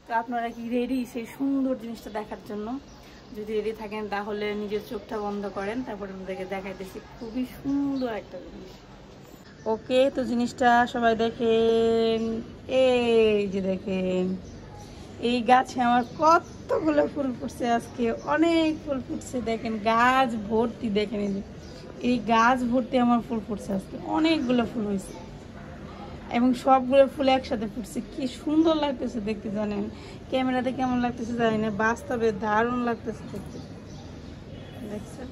তো আপনারা কি রেডি সেই সুন্দর জিনিসটা দেখার জন্য? যদি রেডি থাকেন তাহলে নিজের চোখটা বন্ধ করেন, তারপরে আপনাদেরকে দেখাইতেছি খুবই সুন্দর একটা জিনিস। ওকে, তো জিনিসটা সবাই দেখেন। এই যে দেখেন, এই গাছে আমার কতগুলো ফুল ফুটছে আজকে, অনেক ফুল ফুটছে। দেখেন গাছ ভর্তি, দেখেন এই গাছ ভর্তি আমার ফুল ফুটছে আজকে, অনেকগুলো ফুল হয়েছে এবং সবগুলো ফুল একসাথে ফুটছে। কি সুন্দর লাগতেছে দেখতে, জানেন ক্যামেরাতে কেমন লাগতেছে জানি না, বাস্তবে দারুণ লাগতেছে দেখতে। দেখছেন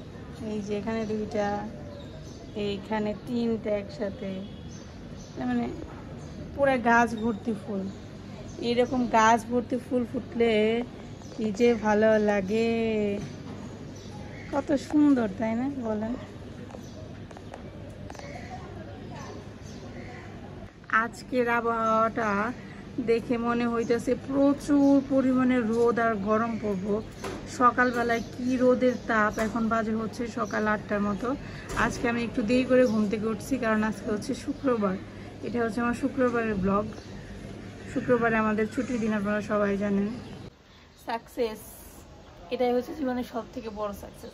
এই যে এখানে দুইটা, এইখানে তিনটা একসাথে, মানে পুরো গাছ ভর্তি ফুল। এরকম গাছ ভর্তি ফুল ফুটলে কি যে ভালো লাগে, কত সুন্দর তাই না বলেন? আজকের আবহাওয়াটা দেখে মনে হইতেছে প্রচুর পরিমাণে রোদ আর গরম পড়বো। সকালবেলায় কি রোদের তাপ, এখন বাজে হচ্ছে সকাল 8টার মতো। আজকে আমি একটু দেরি করে ঘুম থেকে উঠছি, কারণ আজকে হচ্ছে শুক্রবার। এটা হচ্ছে আমার শুক্রবারের ব্লগ। শুক্রবারে আমাদের ছুটির দিন, আপনারা সবাই জানেন। সাকসেস, এটাই হচ্ছে জীবনের সব থেকে বড় সাকসেস।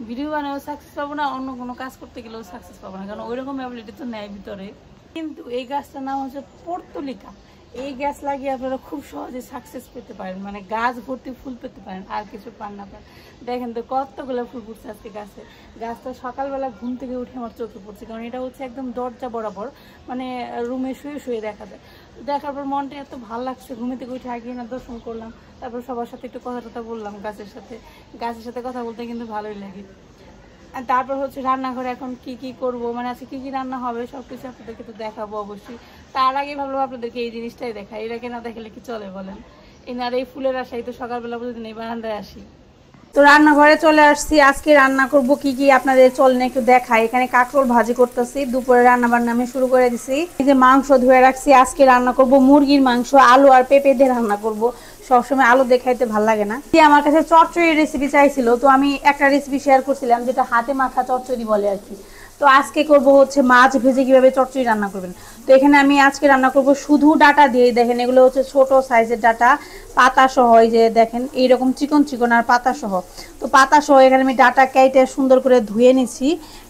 ভিডিও বানাও সাকসেস পাবো না, অন্য কোনো কাজ করতে গেলেও সাকসেস পাবো না, কারণ ওইরকম অ্যাবিলিটি তো নেয় ভিতরে। কিন্তু এই গাছটার নাম হচ্ছে পর্তুলিকা। এই গাছ লাগিয়ে আপনারা খুব সহজে সাকসেস পেতে পারেন, মানে গাছ ভর্তি ফুল পেতে পারেন, আর কিছু পান না পান। দেখেন তো কতগুলো ফুল ফুটছে আজকে গাছে। গাছটা সকালবেলা ঘুম থেকে উঠে আমার চোখে পড়ছে, কারণ এটা হচ্ছে একদম দরজা বরাবর, মানে রুমে শুয়ে শুয়ে দেখা যায়। দেখার পর মনটা এত ভালো লাগছে, ঘুমে থেকে উঠে আগে না দর্শন করলাম, তারপর সবার সাথে একটু কথা টথা বললাম। গাছের সাথে কথা বলতে কিন্তু ভালোই লাগে। আর তারপর হচ্ছে রান্নাঘরে এখন কি কি করব, মানে আজকে কি কি রান্না হবে সবকিছু আপনাদেরকে তো দেখাবো অবশ্যই। তার আগে ভাবলাম আপনাদেরকে এই জিনিসটাই দেখাই, এটাকে না দেখালে কি চলে বলেন? এই ফুলের আশাই তো সকালবেলা প্রতিদিন এই বারান্দায় আসি। তো রান্নাঘরে চলে আসছি। আজকে রান্না করব কি কি আপনাদের চলেন একটু দেখাই। এখানে কাঁকরোল ভাজি করতেছি, দুপুরে রান্না বান্না আমি শুরু করে দিছি। এই যে মাংস ধুয়ে রাখছি, আজকে রান্না করব মুরগির মাংস, আলু আর পেঁপে দিয়ে রান্না করব। সবসময় আলু দেখাইতে ভালো লাগে না। আমার কাছে চচ্চড়ির রেসিপি চাইছিল, তো আমি একটা রেসিপি শেয়ার করছিলাম যেটা হাতে মাখা চচ্চড়ি বলে আর কি। তো আজকে করব হচ্ছে মাছ ভেজে কিভাবে চচ্চড়ি রান্না করবেন। তো এখানে আমি আজকে রান্না করব শুধু ডাটা দিয়ে। দেখেন এগুলো হচ্ছে ছোট সাইজের ডাটা, পাতা সহ। এই যে দেখেন এইরকম চিকন চিকন আর পাতা সহ। তো পাতা সহ এখানে আমি ডাটা কেটে সুন্দর করে ধুয়ে নিছি।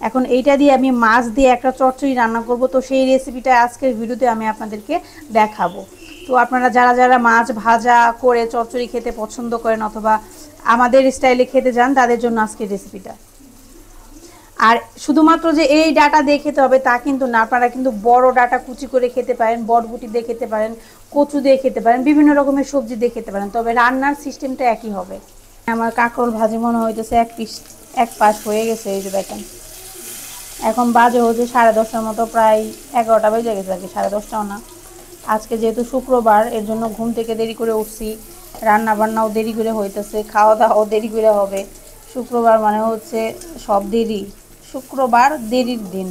এখন এইটা দিয়ে আমি মাছ দিয়ে একটা চচ্চড়ি রান্না করব। তো সেই রেসিপিটা আজকের ভিডিওতে আমি আপনাদেরকে দেখাবো। তো আপনারা যারা যারা মাছ ভাজা করে চচ্চড়ি খেতে পছন্দ করেন অথবা আমাদের স্টাইলে খেতে চান, তাদের জন্য আজকের রেসিপিটা। আর শুধুমাত্র যে এই ডাটা দিয়ে খেতে হবে তা কিন্তু না, আপনারা কিন্তু বড় ডাটা কুচি করে খেতে পারেন, বটবুটি দিয়ে খেতে পারেন, কচু দিয়ে খেতে পারেন, বিভিন্ন রকমের সবজি দিয়ে খেতে পারেন, তবে রান্নার সিস্টেমটা একই হবে। আমার কাঁকরোল ভাজি মনে হইতেছে এক পাশ হয়ে গেছে। এই যে দেখেন এখন বাজে হচ্ছে 10:30টার মতো, প্রায় 11টা বেজে গেছে আর কি, 10:30টাও না। আজকে যেহেতু শুক্রবার, এর জন্য ঘুম থেকে দেরি করে উঠছি, রান্না বান্নাও দেরি করে হইতেছে, খাওয়া দাওয়াও দেরি করে হবে। শুক্রবার মানে হচ্ছে সব দেরি, শুক্রবার দেরির দিন।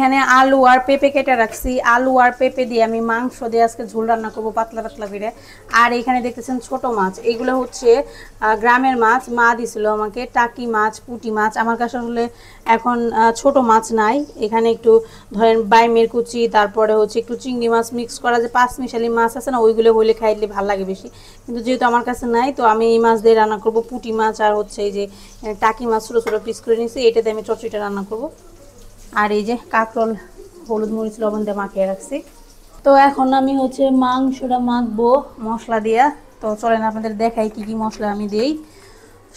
এখানে আলু আর পেঁপে কেটে রাখছি, আলু আর পেঁপে দিয়ে আমি মাংস দিয়ে আজকে ঝোল রান্না করবো পাতলা পাতলা করে। আর এখানে দেখতেছেন ছোট মাছ, এগুলো হচ্ছে গ্রামের মাছ, মা দিছিল আমাকে, টাকি মাছ, পুঁটি মাছ। আমার কাছে আসলে এখন ছোট মাছ নাই, এখানে একটু ধরেন বাইমের কুচি, তারপরে হচ্ছে একটু চিংড়ি মাছ মিক্স করা যে 5 মিশালি মাছ আছে না, ওইগুলো হইলে খাইলে ভালো লাগে বেশি। কিন্তু যেহেতু আমার কাছে নাই, তো আমি এই মাছ দিয়ে রান্না করবো, পুঁটি মাছ আর হচ্ছে এই যে টাকি মাছ ছোটো ছোটো পিস করে নিয়েছি, এটাতে আমি চচ্চড়িটা রান্না করবো। আর এই যে কাঁকরোল হলুদ মরিচ লবণ দিয়ে মাখিয়ে রাখছি। তো এখন আমি হচ্ছে মাংসটা মাখবো মশলা দিয়া। তো চলেন আপনাদের দেখাই কি কি মশলা আমি দিই।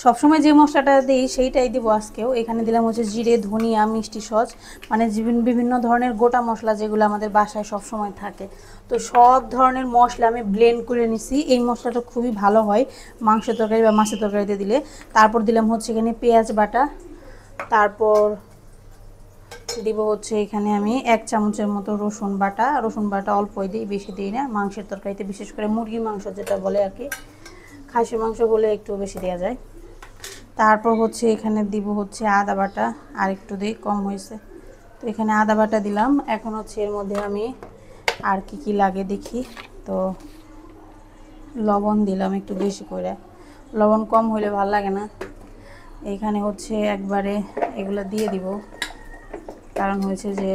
সবসময় যে মশলাটা দিই সেইটাই দিব আজকেও। এখানে দিলাম হচ্ছে জিরে, ধনিয়া, মিষ্টি সস, মানে বিভিন্ন ধরনের গোটা মশলা যেগুলো আমাদের বাসায় সবসময় থাকে। তো সব ধরনের মশলা আমি ব্লেন্ড করে নিছি। এই মশলাটা খুবই ভালো হয় মাংসের তরকারি বা মাছের তরকারিতে দিলে। তারপর দিলাম হচ্ছে এখানে পেঁয়াজ বাটা, তারপর দিব হচ্ছে এখানে আমি 1 চামচের মতো রসুন বাটা অল্পই দিই, বেশি দিই না মাংসের তরকারিতে, বিশেষ করে মুরগির মাংস যেটা বলে আর কি। খাসির মাংস হলে একটু বেশি দেওয়া যায়। তারপর হচ্ছে এখানে দিব হচ্ছে আদা বাটা, আর একটু দিই, কম হয়েছে। তো এখানে আদা বাটা দিলাম। এখন হচ্ছে এর মধ্যে আমি আর কি কি লাগে দেখি। তো লবণ দিলাম একটু বেশি করে, লবণ কম হলে ভালো লাগে না। এখানে হচ্ছে একবারে এগুলো দিয়ে দিব, কারণ হয়েছে যে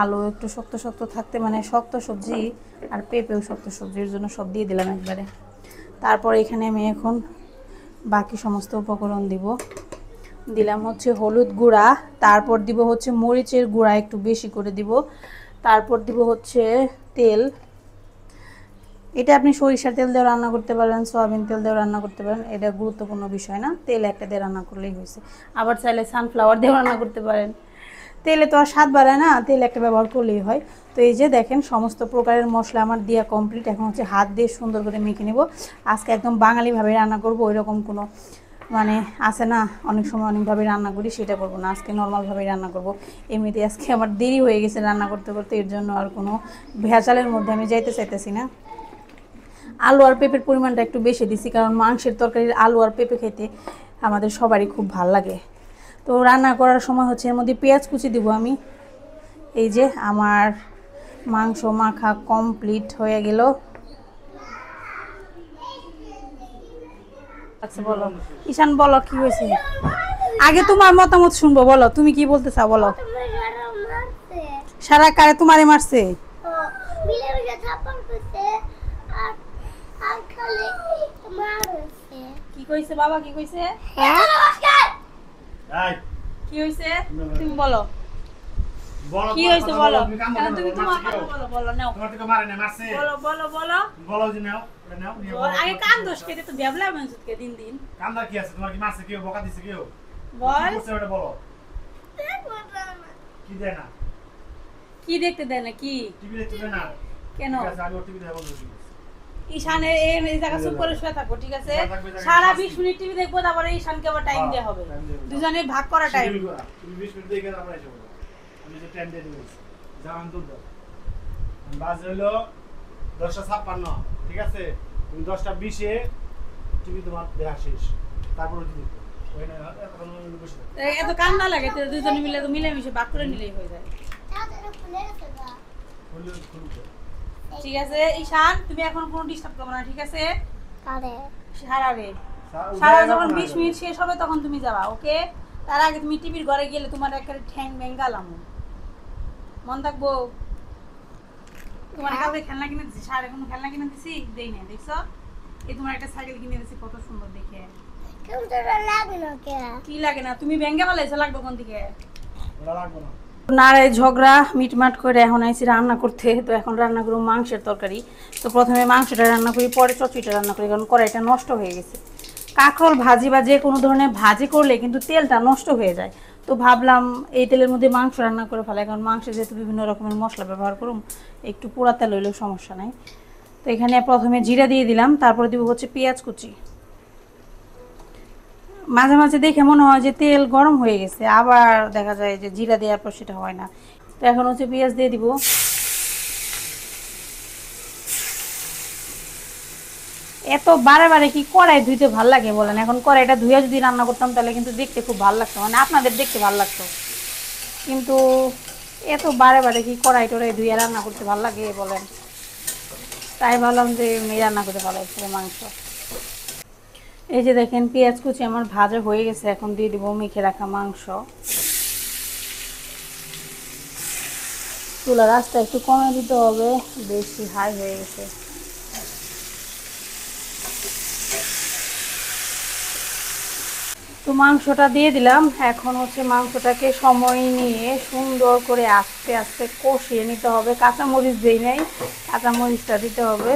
আলু একটু শক্ত শক্ত থাকতে, মানে শক্ত সবজি আর পেঁপেও শক্ত সবজির জন্য সব দিয়ে দিলাম একবারে। তারপর এখানে আমি এখন বাকি সমস্ত উপকরণ দিব। দিলাম হচ্ছে হলুদ গুঁড়া, তারপর দিব হচ্ছে মরিচের গুঁড়া একটু বেশি করে দিব, তারপর দিব হচ্ছে তেল। এটা আপনি সরিষার তেল দিয়ে রান্না করতে পারেন, সয়াবিন তেল দিয়ে রান্না করতে পারেন, এটা গুরুত্বপূর্ণ বিষয় না, তেল একটা দিয়ে রান্না করলেই হয়েছে। আবার চাইলে সানফ্লাওয়ার দিয়ে রান্না করতে পারেন, তেলে তো আর স্বাদ বাড়ায় না, তেল একটা ব্যবহার করলেই হয়। তো এই যে দেখেন সমস্ত প্রকারের মশলা আমার দেওয়া কমপ্লিট। এখন হচ্ছে হাত দিয়ে সুন্দর করে মেখে নেব। আজকে একদম বাঙালিভাবে রান্না করব, ওই রকম কোনো মানে আছে না অনেক সময় অনেকভাবে রান্না করি, সেটা করব না, আজকে নর্মালভাবেই রান্না করব। এমনিতে আজকে আমার দেরি হয়ে গেছে রান্না করতে করতে, এর জন্য আর কোনো ভেজালের মধ্যে আমি যাইতে চাইতেছি না। আলু আর পেঁপের পরিমাণটা একটু বেশি দিছি, কারণ মাংসের তরকারির আলু আর পেঁপে খেতে আমাদের সবারই খুব ভাল লাগে। তো রান্না করার সময় হচ্ছে এর মধ্যে পেঁয়াজ কুচি দিব আমি। এই যে আমার মাংস মাখা কমপ্লিট হয়ে গেল। আচ্ছা বলো ঈশান, বলো কি হয়েছে, আগে তোমার মতামত শুনবো, বলো তুমি কি বলতে চাও বলো। সারা কারে তোমারে মারছে? কি কইছে বাবা, কি কইছে? কি হইছে তুমি বলো, কি হইছে বলো, তুমি তোমার কথা বলো, বলো নাও, তোমার থেকে মারে না মারছে, বলো বলো বলো বলো যে নাও, ওটা নাও নিয়ে বলো। আগে কান দোষ খেতে তো বেবলা মানুষকে দিন দিন কান্দা কি আছে, তোমার কি মারছে কেউ, বকা দিছে কেউ, বল কি করছে ওটা বলো। কি দেয় না, কি দেখতে দেয় না, কি টিভি দেখতে দেয় না কেন? ঠিক আছে আমি টিভি দেখব বলছি। ঈশানে এই জায়গা চুপ করে শুয়ে থাকো, ঠিক আছে? সারা 20 মিনিট টিভি দেখবো, তারপরে ঈশানকে আবার টাইম দেয়া হবে, দুজনে ভাগ করা টাইম। তুমি 20 মিনিট দেখে আমরা এসে বলবো, আমি যে টাইম দিয়ে দেব জামান দুধ দাও। বাজে হলো 10:56, ঠিক আছে? তুমি 10:20 এ টিভি তোমার দেখা শেষ, তারপর টিভি ওই না এখন বসে এত কান্না লাগে, তো দুজনে মিলে তো মিলেমিশে ভাগ করে নিলেই হয়ে যায়। ঠিক আছে ঈশান, তুমি এখন কোনো ডিস্টার্ব করবে না, ঠিক আছে? সারা যখন 20 মিনিট শেষ হবে তখন তুমি যাবা, ওকে? তার আগে তুমি টিভির ঘরে গেলে তোমার একটা ঠ্যাং ব্যাঙ্গালাম, মন থাকবো। তোমার কাউকে খেলনা কিনে দিছি, সারা কোনো খেলনা কিনে দিছি দেই না, দেখছো? এই তোমার একটা সাইকেল কিনে দিছি, কত সুন্দর দেখে। কি লাগে না, তুমি ব্যাঙ্গা বলাইছো, লাগবে কোন দিকে? লাগবে না। নাড়াই ঝগড়া মিটমাট করে এখন আইছি রান্না করতে। তো এখন রান্না করব মাংসের তরকারি। তো প্রথমে মাংসটা রান্না করি, পরে চচ্চড়িটা রান্না করি, কারণ কড়াইটা নষ্ট হয়ে গেছে। কাঁকরোল ভাজি বা যে কোনো ধরনের ভাজি করলে কিন্তু তেলটা নষ্ট হয়ে যায়। তো ভাবলাম এই তেলের মধ্যে মাংস রান্না করে ফেলাই, কারণ মাংসে যেহেতু বিভিন্ন রকমের মশলা ব্যবহার করুম, একটু পোড়া তেল হইলেও সমস্যা নাই। তো এখানে প্রথমে জিরা দিয়ে দিলাম, তারপরে দিব হচ্ছে পেঁয়াজ কুচি। মাঝে মাঝে দেখে মনে হয় যে তেল গরম হয়ে গেছে, আবার দেখা যায় যে জিরা দেওয়ার পর সেটা হয় না। তো এখন হচ্ছে পেঁয়াজ দিয়ে দিব। এত বারে বারে কি কড়াই ধুইতে ভাল লাগে বলেন? এখন কড়াইটা ধুয়ে যদি রান্না করতাম তাহলে কিন্তু দেখতে খুব ভালো লাগতো, মানে আপনাদের দেখতে ভালো লাগতো। কিন্তু এত বারে বারে কি কড়াই টড়াই ধুয়ে রান্না করতে ভালো লাগে বলেন? তাই ভাবলাম যে রান্না করতে ভালো লাগছে মাংস। এই যে দেখেন পেঁয়াজ কুচি আমার ভাজা হয়ে গেছে, এখন দিয়ে দিব মেখে রাখা মাংস। চুলার আঁচটা একটু কমে দিতে হবে, বেশি হাই হয়ে গেছে। তো মাংসটা দিয়ে দিলাম। এখন হচ্ছে মাংসটাকে সময় নিয়ে সুন্দর করে আস্তে আস্তে কষিয়ে নিতে হবে। কাঁচামরিচ দিই নাই, কাঁচামরিচটা দিতে হবে।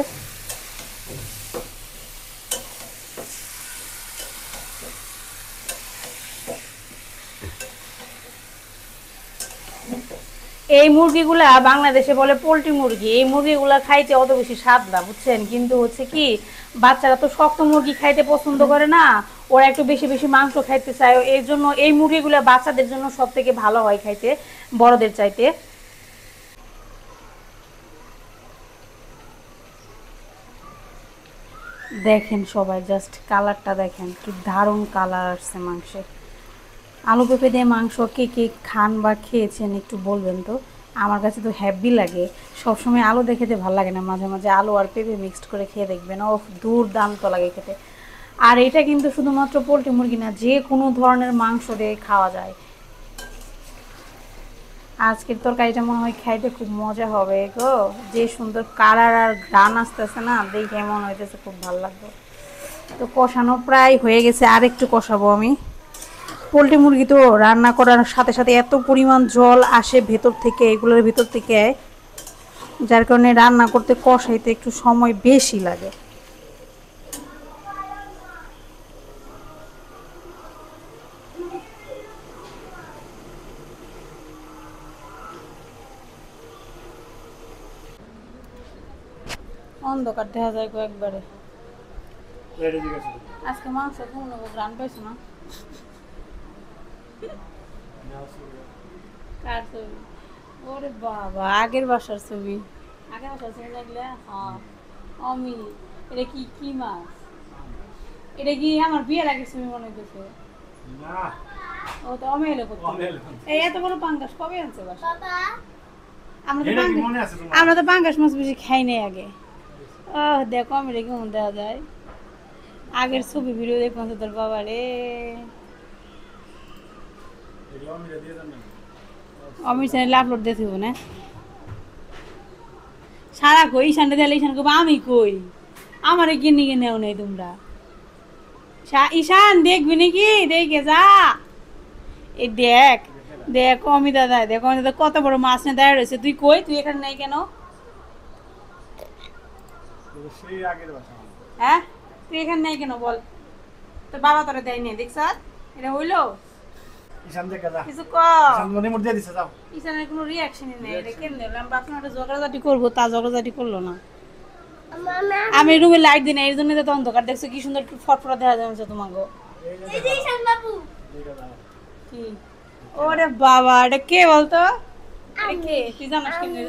এই মুরগিগুলা বাংলাদেশে বলে পোলট্রি মুরগি, এই মুরগিগুলা খাইতে অত বেশি স্বাদ না, বুঝছেন? কিন্তু হচ্ছে কি, বাচ্চারা তো শক্ত মুরগি খাইতে পছন্দ করে না, ওরা একটু বেশি বেশি মাংস খাইতে চায়। এর জন্য এই মুরগিগুলা বাচ্চাদের জন্য সব থেকে ভালো হয় খাইতে, বড়দের চাইতে। দেখেন সবাই জাস্ট কালারটা দেখেন, কি দারুণ কালার আসছে মাংসে। আলু পেঁপে দিয়ে মাংস কে কে খান বা খেয়েছেন একটু বলবেন তো। আমার কাছে তো হ্যাপি লাগে, সবসময় আলু দিয়ে খেতে ভালো লাগে না, মাঝে মাঝে আলু আর পেঁপে মিক্সড করে খেয়ে দেখবেন, ও দুর্দান্ত লাগে খেতে। আর এটা কিন্তু শুধুমাত্র পোলট্রি মুরগি না, যে কোনো ধরনের মাংস দিয়ে খাওয়া যায়। আজকের তরকারিটা মনে হয় খাইতে খুব মজা হবে গো, যে সুন্দর কালার আর ঘ্রাণ আসতেছে না, দেখে মনে হইতেছে খুব ভালো লাগবে। তো কষানো প্রায় হয়ে গেছে, আর একটু কষাবো আমি। পোলট্রি মুরগি তো রান্না করার সাথে সাথে এত পরিমাণ জল আসে ভেতর থেকে, এগুলোর ভেতর থেকে, যার কারণে রান্না করতে কষাইতে একটু সময় বেশি লাগে। অন্ধকার দেখা যায় কয়েকবারে। আজকে মাংস কোনো গ্রান পাইছো না? কার ছবি? ওরে বাবা, আগের বাসার ছবি। আগের বাসার ছবি দেখলে? হ্যাঁ অমি। এটা কি কি মাছ? এটা কি আমার বিয়ের আগের ছবি মনে হইতেছে? না, ও তো অমি এলো কোথায়? এই এত বড় পাঙ্গাস কবে আনছে বাসা? আমরা তো পাঙ্গাস মাছ বেশি খাই নাই আগে। ও দেখো আমি রেখে মন দেওয়া যায়। আগের ছবি ভিডিও দেখুন তো তোর বাবা রে। অমির চ্যানেলে আপলোড দিয়ে দিব না? সারা কই ঈশানটা দিলে ঈশান কব আমি কই, আমারে কিনে কিনে নেও নাই তোমরা। ঈশান দেখবি নাকি? দেখে যা। এই দেখ দেখ অমি দাদা, দেখ অমি দাদা কত বড় মাছ নিয়ে দাঁড়িয়ে রয়েছে। তুই কই, তুই এখানে নাই কেন? হ্যাঁ তুই এখানে নাই কেন বল? তোর বাবা তোরা দেয় নাই, দেখছ? এটা হইলো কিছু ঈশানের কোনো রিয়াকশনই নেই। এটা কেমনে আমি ভাবছিলাম একটা ঝগড়াঝাটি করবো, তা ঝগড়াঝাটি করলো না। আমি রুমে লাইট দিই না, এর জন্য তো অন্ধকার। দেখছো কি সুন্দর ফটফটা দেখা যাচ্ছে তোমাকে। কি ওরে বাবা, এটা কে বলতো? কে তুই জানিস কেমনে?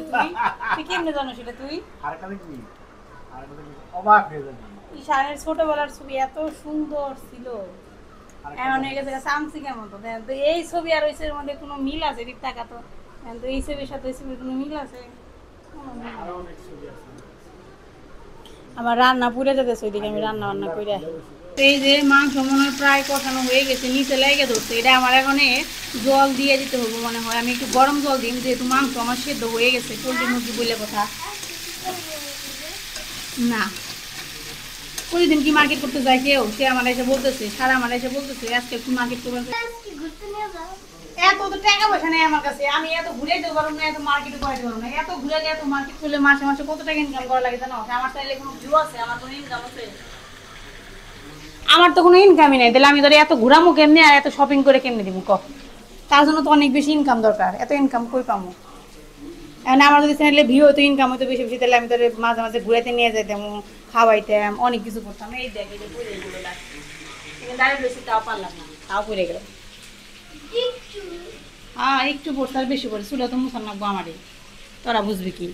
তুই কেমনে জানিস এটা? তুই ঈশানের ছোটবেলার ছবি এত সুন্দর ছিল, এমন হয়ে গেছে সামসিকের মতো। তো এই ছবি আর ওই ছবির মধ্যে কোনো মিল আছে? ঠিক টাকা তো এই ছবির সাথে ওই ছবির কোনো মিল আছে? আমার রান্না পুড়ে যেতেছে, ওইদিকে আমি রান্না বান্না করে। এই যে মাংস মনে হয় প্রায় কষানো হয়ে গেছে, নিচে লেগে ধরছে। এটা আমার এখন জল দিয়ে দিতে হবে মনে হয়। আমি একটু গরম জল দিই, যেহেতু মাংস আমার সেদ্ধ হয়ে গেছে। পোলট্রি মুরগি বলে কথা না। প্রতিদিন কি মার্কেট করতে যায় কেউ? সে আমার এসে বলতেছে, সারা আমার এসে বলতেছে আজকে একটু মার্কেট করবেন। এত তো টাকা পয়সা নেই আমার কাছে, আমি এত ঘুরে যেতে পারবো না, এত মার্কেটে করাতে পারবো না। এত ঘুরে এত মার্কেট করলে মাসে মাসে কত টাকা ইনকাম করা লাগে জানো? আমার চাইলে কোনো ভিউ আছে? আমার কোনো ইনকাম আছে? আমার তো কোনো ইনকামই নেই। তাহলে আমি ধরে এত ঘোরামো কেমনি আর এত শপিং করে কেমনি দিব ক? তার জন্য তো অনেক বেশি ইনকাম দরকার। এত ইনকাম কই পাবো? এখন আমার যদি চ্যানেলে ভিউ হতো, ইনকাম হতো বেশি বেশি, তাহলে আমি তোর মাঝে মাঝে ঘুরাইতে নিয়ে যেতাম, খাওয়াইতাম, অনেক কিছু করতাম। এই দেখ এই যে পড়ে এগুলো দাঁড়িয়ে রয়েছে, তাও পারলাম না, তাও পড়ে গেল। হ্যাঁ একটু পড়তে আর বেশি পড়ে, চুলা তো মুখান লাগবো আমারই, তোরা বুঝবি কি?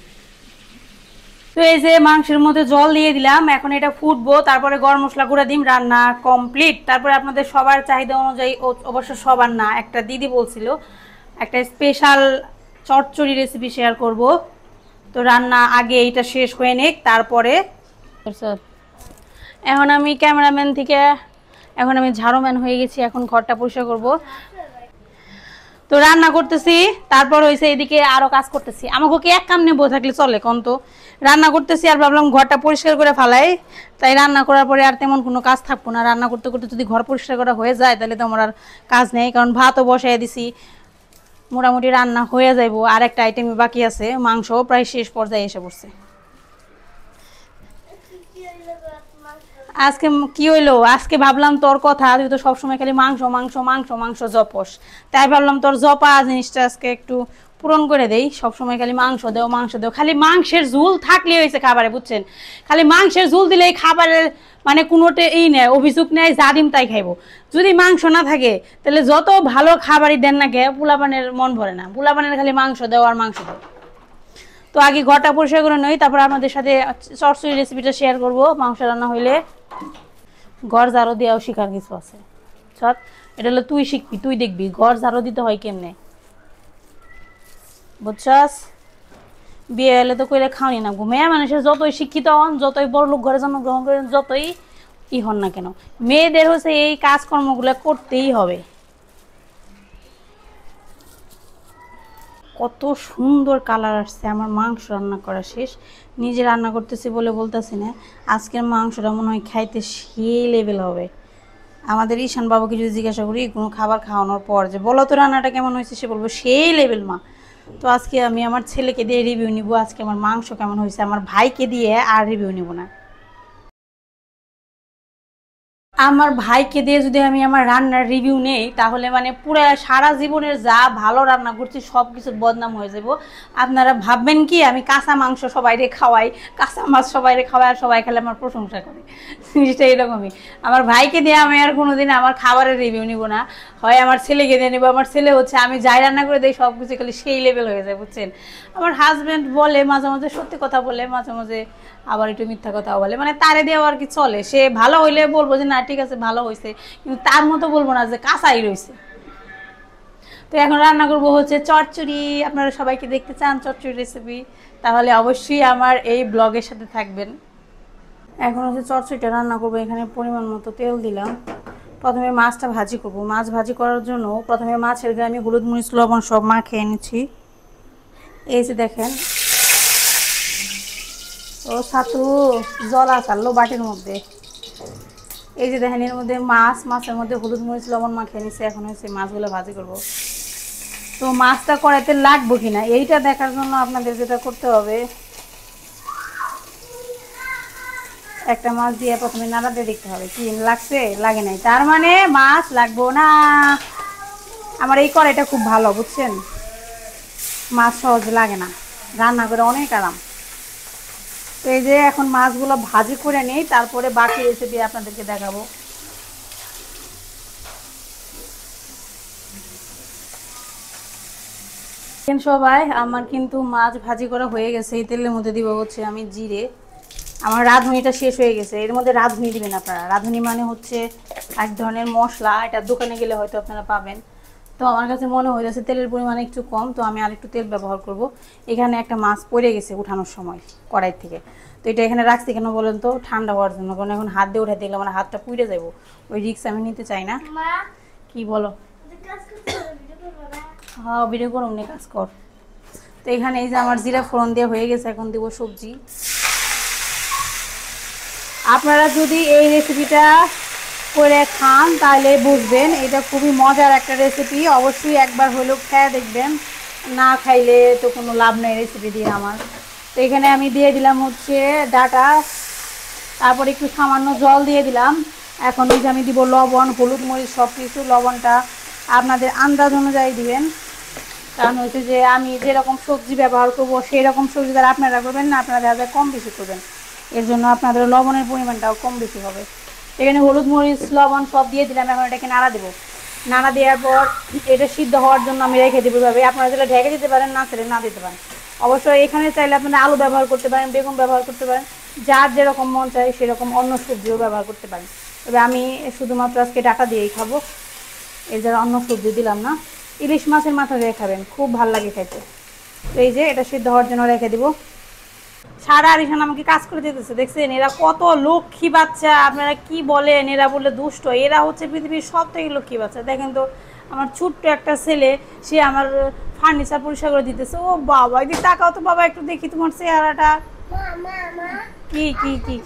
তো এই যে মাংসের মধ্যে জল দিয়ে দিলাম, এখন এটা ফুটবো, তারপরে গরম মশলা গুঁড়া দিম, রান্না কমপ্লিট। তারপরে আপনাদের সবার চাহিদা অনুযায়ী, অবশ্য সবার না, একটা দিদি বলছিল একটা স্পেশাল চচ্চড়ি রেসিপি শেয়ার করব। তো রান্না আগে এইটা শেষ হয়ে নেক, তারপরে এখন আমি ক্যামেরাম্যান থেকে এখন আমি ঝাড়ুম্যান হয়ে গেছি। এখন ঘরটা পরিষ্কার করব। তো রান্না করতেছি, তারপর হয়েছে এদিকে আরো কাজ করতেছি। আমাকে কি এক কাম নেবো থাকলে চলে কোন? তো রান্না করতেছি আর ভাবলাম ঘরটা পরিষ্কার করে ফেলাই, তাই রান্না করার পরে আর তেমন কোনো কাজ থাকবো না। রান্না করতে করতে যদি ঘর পরিষ্কার করা হয়ে যায় তাহলে তো আমার আর কাজ নেই, কারণ ভাতও বসাই দিছি, মোটামুটি রান্না হয়ে যাইবো। আর একটা আইটেম বাকি আছে, মাংস প্রায় শেষ পর্যায়ে এসে পড়ছে। আজকে কি হইলো? আজকে ভাবলাম তোর কথা, তুই তো সবসময় খালি মাংস মাংস মাংস মাংস জপস, তাই ভাবলাম তোর জপা জিনিসটা আজকে একটু পূরণ করে দেই। সবসময় খালি মাংস দেও মাংস দেও, খালি মাংসের ঝুল থাকলে হয়েছে খাবারে, বুঝছেন? খালি মাংসের ঝুল দিলে খাবারের মানে কোনোটা এই নেই, অভিযোগ নেই, যা দিম তাই খাইবো। যদি মাংস না থাকে তাহলে যত ভালো খাবারই দেন না কে, পোলাপানের মন ভরে না। পোলাপানের খালি মাংস দেও আর মাংস দেও। তো আগে ঘরটা পরিষ্কার করে নই, তারপর আপনাদের সাথে চচ্চড়ি রেসিপিটা শেয়ার করব। মাংস রান্না হইলে ঘর ঝাড়ু দেওয়াও শিখার কিছু আছে। চল এটা হলো তুই শিখবি, তুই দেখবি ঘর ঝাড়ু দিতে হয় কেমনে, বুঝছস? বিয়ে হলে তো কইলে খাওয়ানি না। মেয়ে মানুষের যতই শিক্ষিত হন, যতই বড় লোক ঘরে জন্মগ্রহণ করেন, যতই ই হন না কেন, মেয়েদের হচ্ছে এই কাজকর্মগুলো করতেই হবে। কত সুন্দর কালার আসছে। আমার মাংস রান্না করা শেষ, নিজে রান্না করতেছি বলে বলতেছি না, আজকের মাংসটা মনে হয় খাইতে সেই লেভেল হবে। আমাদের ঈশান বাবুকে যদি জিজ্ঞাসা করি কোনো খাবার খাওয়ানোর পর যে বলো তো রান্নাটা কেমন হয়েছে, সে বলবো সেই লেভেল মা। তো আজকে আমি আমার ছেলেকে দিয়ে রিভিউ নিব আজকে আমার মাংস কেমন হয়েছে, আমার ভাইকে দিয়ে আর রিভিউ নিব না। আমার ভাইকে দিয়ে যদি আমি আমার রান্নার রিভিউ নেই তাহলে মানে পুরো সারা জীবনের যা ভালো রান্না করছি সব কিছু বদনাম হয়ে যাব। আপনারা ভাববেন কি আমি কাঁচা মাংস সবাইরে খাওয়াই, কাঁচা মাছ সবাইরে খাওয়াই, আর সবাই খেলে আমার প্রশংসা করে। জিনিসটা এরকমই। আমার ভাইকে দিয়ে আমি আর কোনোদিন আমার খাবারের রিভিউ নিব না, হয় আমার ছেলেকে দিয়ে নিব। আমার ছেলে হচ্ছে আমি যাই রান্না করে দিই সব কিছু খালি সেই লেভেল হয়ে যায়, বুঝছেন। আমার হাজব্যান্ড বলে মাঝে মাঝে সত্যি কথা বলে, মাঝে মাঝে আবার একটু মিথ্যা কথাও বলে, মানে তারে দিয়ে আর কি চলে। সে ভালো হইলে বলবো যে না ঠিক আছে ভালো হয়েছে, কিন্তু তার মতো বলবো না যে কাঁচাই রয়েছে। তো এখন রান্না করবো হচ্ছে চচ্চড়ি। আপনারা সবাইকে দেখতে চান চচ্চড়ি রেসিপি, তাহলে অবশ্যই আমার এই ব্লগের সাথে থাকবেন। এখন হচ্ছে চচ্চড়িটা রান্না করবো। এখানে পরিমাণ মতো তেল দিলাম। প্রথমে মাছটা ভাজি করব। মাছ ভাজি করার জন্য প্রথমে মাছের গায়ে আমি হলুদ মরিচ লবণ সব মাখিয়ে এনেছি। এই যে দেখেন, ও ছাতু জল আসারলো বাটির মধ্যে। এই যে দেখেন এর মধ্যে মাছের মধ্যে হলুদ মরিচ লবণ মাখিয়ে নিচ্ছে। এখন হচ্ছে মাছগুলো ভাজি করব। তো মাছটা কড়াইতে লাগবো কিনা এইটা দেখার জন্য আপনাদের যেটা করতে হবে, একটা মাছ দিয়ে প্রথমে নাড়া দিয়ে দেখতে হবে কি লাগছে, লাগে নাই, তার মানে মাছ লাগবো না। আমার এই কড়াইটা খুব ভালো, বুঝছেন, মাছ সহজে লাগে না, রান্না করে অনেক আরাম। তো এই যে এখন মাছগুলো ভাজি করে নেই, তারপরে বাকি রেসিপি আপনাদেরকে দেখাবো। সবাই আমার কিন্তু মাছ ভাজি করা হয়ে গেছে। এই তেলের মধ্যে দিব হচ্ছে আমি জিরে। আমার রাঁধুনিটা শেষ হয়ে গেছে, এর মধ্যে রাঁধুনি দিবেন আপনারা। রাঁধুনি মানে হচ্ছে এক ধরনের মশলা, এটা দোকানে গেলে হয়তো আপনারা পাবেন। তো আমার কাছে মনে হয়েছে তেলের পরিমাণ একটু কম, তো আমি আরেকটু তেল ব্যবহার করব। এখানে একটা মাছ পড়ে গেছে উঠানোর সময় কড়াই থেকে, তো এটা এখানে রাখছি কেন বলেন তো, ঠান্ডা হওয়ার জন্য, কারণ এখন হাত দিয়ে উঠে দিলে আমার হাতটা পুড়ে যাবো, ওই রিস্ক আমি নিতে চাই না। কি বলো? হ্যাঁ ভিডিও করুন, নে কাজ কর। তো এখানে এই যে আমার জিরা ফোড়ন দিয়ে হয়ে গেছে, এখন দেবো সবজি। আপনারা যদি এই রেসিপিটা করে খান তাহলে বুঝবেন এটা খুবই মজার একটা রেসিপি। অবশ্যই একবার হলেও খেয়ে দেখবেন, না খাইলে তো কোনো লাভ নেই রেসিপি দিয়ে আমার। তো এখানে আমি দিয়ে দিলাম হচ্ছে ডাটা, তারপর একটু সামান্য জল দিয়ে দিলাম। এখন ওই যে আমি দিব লবণ হলুদ মরিচ সব কিছু। লবণটা আপনাদের আন্দাজ অনুযায়ী দিবেন, কারণ হচ্ছে যে আমি যেরকম সবজি ব্যবহার করব সেই রকম সবজি দ্বারা আপনারা করবেন না, আপনারা দেখা যায় কম বেশি করবেন, এর জন্য আপনাদের লবণের পরিমাণটাও কম বেশি হবে। এখানে হলুদ মরিচ লবণ সব দিয়ে দিলাম। এখন এটাকে নাড়া দেবো। নাড়া দেওয়ার পর এটা সিদ্ধ হওয়ার জন্য আমি রেখে দেবো ভাবে। আপনারা যেটা ঢেকে দিতে পারেন, না ছেড়ে না দিতে পারেন। অবশ্যই এখানে চাইলে আপনারা আলু ব্যবহার করতে পারেন, বেগুন ব্যবহার করতে পারেন, যার যেরকম মন চাই সেরকম অন্য সবজিও ব্যবহার করতে পারেন। তবে আমি শুধুমাত্র আজকে ডাটা দিয়েই খাবো, এই যারা অন্য সবজি দিলাম না। ইলিশ মাছের মাথা দিয়ে খাবেন, খুব ভালো লাগে খাইতে। তো এই যে এটা সিদ্ধ হওয়ার জন্য রেখে দিব। সারা আরিশান আমাকে কাজ করে দিতেছে, দেখছেন এরা কত লক্ষ্মী বাচ্চা। আপনারা কি বলেন, এরা বলে দুষ্ট, এরা হচ্ছে পৃথিবীর সব থেকে লক্ষ্মী বাচ্চা। দেখেন তো আমার ছোট্ট একটা ছেলে, সে আমার ফার্নিচার পরিষ্কার করে দিতেছে। ও বাবা এদিকে তাকাও তো বাবা, একটু দেখি তোমার চেহারাটা। কি কি কি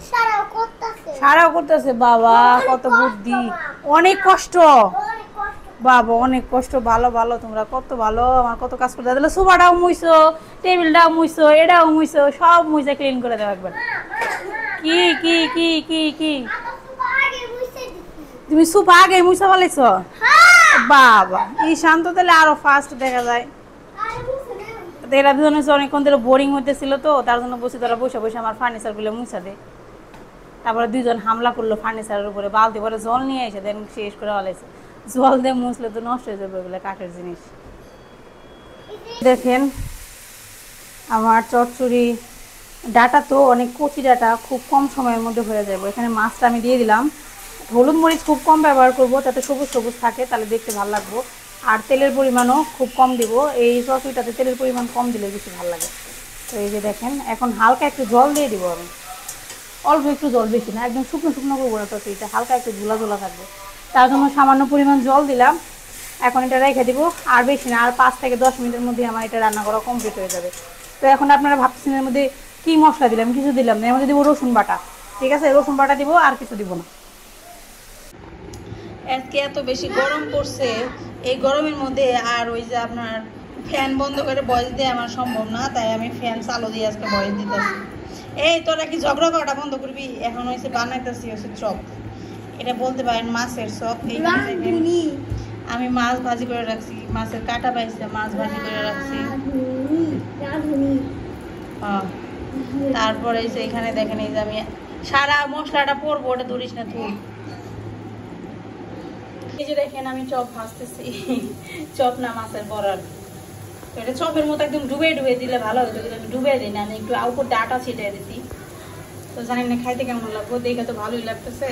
সারাও করতেছে, বাবা কত বুদ্ধি, অনেক কষ্ট বাবা, অনেক কষ্ট। ভালো ভালো, তোমরা কত ভালো, আমার কত কাজ করতে দিলে। সোফাটাও মুইছো, টেবিলটাও মুইছো, এটাও মুইছো, সব মুইছে ক্লিন করে দেওয়া একবার। কি কি কি কি কি তুমি সোফা আগে মুইছা ফেলেছো? বাবা এই শান্ত তাহলে আরো ফাস্ট দেখা যায়। এরা দুজন হচ্ছে অনেকক্ষণ ধরে বোরিং হতেছিল, তো তার জন্য বসে তারা বসে বসে আমার ফার্নিচার গুলো মুছা দেয়। তারপরে দুজন হামলা করলো ফার্নিচারের উপরে, বালতি করে জল নিয়ে এসে দেন শেষ করে ফেলেছে। জল দিয়ে মুছলে তো নষ্ট হয়ে যাবে ওগুলো কাঠের জিনিস। দেখেন আমার চচ্চড়ি ডাটা তো অনেক কচি ডাটা, খুব কম সময়ের মধ্যে হয়ে যাবে। এখানে মাছটা আমি দিয়ে দিলাম। হলুদ মরিচ খুব কম ব্যবহার করব, যাতে সবুজ সবুজ থাকে, তাহলে দেখতে ভালো লাগবে। আর তেলের পরিমাণও খুব কম দিব, এই চচ্চড়িটাতে তেলের পরিমাণ কম দিলে বেশি ভালো লাগে। তো এই যে দেখেন এখন হালকা একটু জল দিয়ে দিব আমি। অল্প একটু জল, বেশি না, একদম শুকনো শুকনো করবো না তরকারিটা, হালকা একটু ঝোলা ঝোলা থাকবে। তার জন্য সামান্য পরিমাণ জল দিলাম। এখন এটা রেখে দিব, আর বেশি না, আর 5 থেকে 10 মিনিটের মধ্যে আমার এটা রান্না করা কমপ্লিট হয়ে যাবে। তো এখন আপনারা ভাবছেন এর মধ্যে কি মশলা দিলাম, কিছু দিলাম না, এর মধ্যে দিব রসুন বাটা। ঠিক আছে, রসুন বাটা দিব, আর কিছু দিব না। আজকে এত বেশি গরম পড়ছে, এই গরমের মধ্যে আর ওই যে আপনার ফ্যান বন্ধ করে ভয়েস দিয়ে আমার সম্ভব না, তাই আমি ফ্যান চালু দিয়ে আজকে ভয়েস দিতেছি। এই তোরা কি ঝগড়া করাটা বন্ধ করবি? এখন হয়েছে বানাইতেছি হচ্ছে চপ, এটা বলতে পারেন মাছের চপ। আমি মাছ ভাজি করে রাখছি, মাছের কাটা পাইছে, মাছ ভাজি করে রাখছি। তারপরে এখানে দেখেন এই যে আমি সারা মশলাটা পরবো, ওটা ধরিস না তুই। এই যে দেখেন আমি চপ ভাজতেছি, চপ না মাছের বড়ার। এটা চপের মতো একদম ডুবে ডুবে দিলে ভালো হতো, কিন্তু আমি ডুবে দিই না, আমি একটু উপর ডাটা ছিটিয়ে দিছি। তো জানি না খাইতে কেমন লাগবো, দেখে তো ভালোই লাগতেছে।